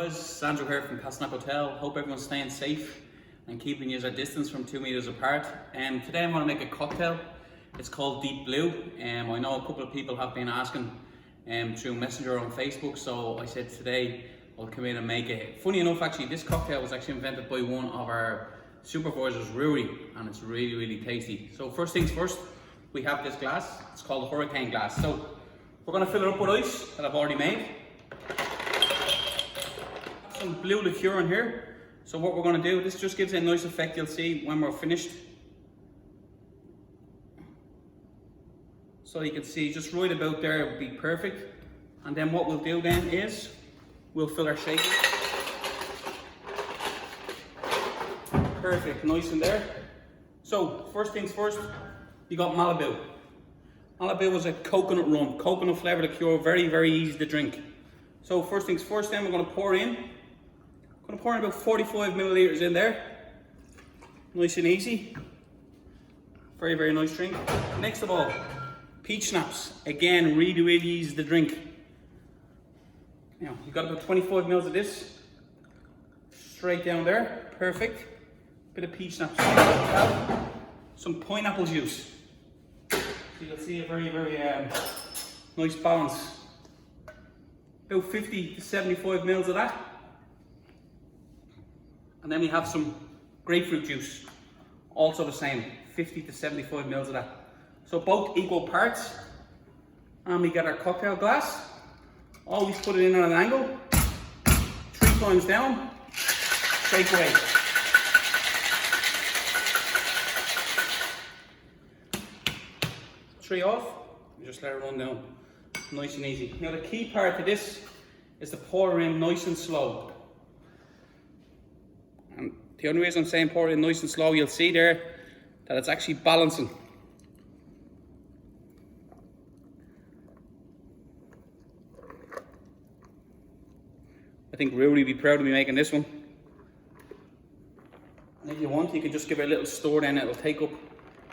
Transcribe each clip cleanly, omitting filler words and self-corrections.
guys, Sandro here from Castle Hotel. Hope everyone's staying safe and keeping you at a distance from 2 meters apart. Today I'm going to make a cocktail. It's called Deep Blue. I know a couple of people have been asking through Messenger on Facebook, so I said today I'll come in and make it. Funny enough, actually, this cocktail was actually invented by one of our supervisors, Rory, and it's really, really tasty. So first things first, we have this glass. It's called a hurricane glass. So we're going to fill it up with ice that I've already made. Some blue liqueur in here. So what we're going to do, this just gives it a nice effect, you'll see when we're finished. So you can see just right about there would be perfect. And then what we'll do then is we'll fill our shaker. Perfect, nice in there. So first things first, you got Malibu. Malibu is a coconut rum, coconut flavour liqueur, very, very easy to drink. So first things first, then we're going to pour in. I'm going to pour in about 45 millilitres in there. Nice and easy. Very, very nice drink. Next of all, Peach Schnapps. Again, really, really easy to drink. Now, you've got about 25 mils of this. Straight down there. Perfect. Bit of Peach Schnapps. Some pineapple juice. So you'll see a very, very nice balance. About 50 to 75 mils of that. And then we have some grapefruit juice. Also the same, 50 to 75 mils of that. So both equal parts. And we get our cocktail glass. Always put it in at an angle. 3 times down. Shake away. Three off. Just let it run down. Nice and easy. Now the key part to this is to pour in nice and slow. And the only reason I'm saying pour it in nice and slow, you'll see there that it's actually balancing. I think Rory would be proud of me making this one. And if you want, you can just give it a little stir then, it'll take up.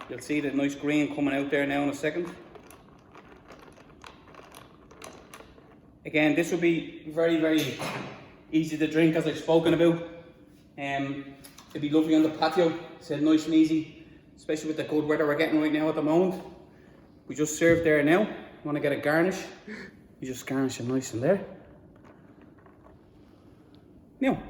You'll see the nice green coming out there now in a second. Again, this will be very, very easy to drink, as I've spoken about. It'd be lovely on the patio, said nice and easy, especially with the good weather we're getting right now at the moment. We just served there now. You want to get a garnish, you just garnish it nice in there. Now.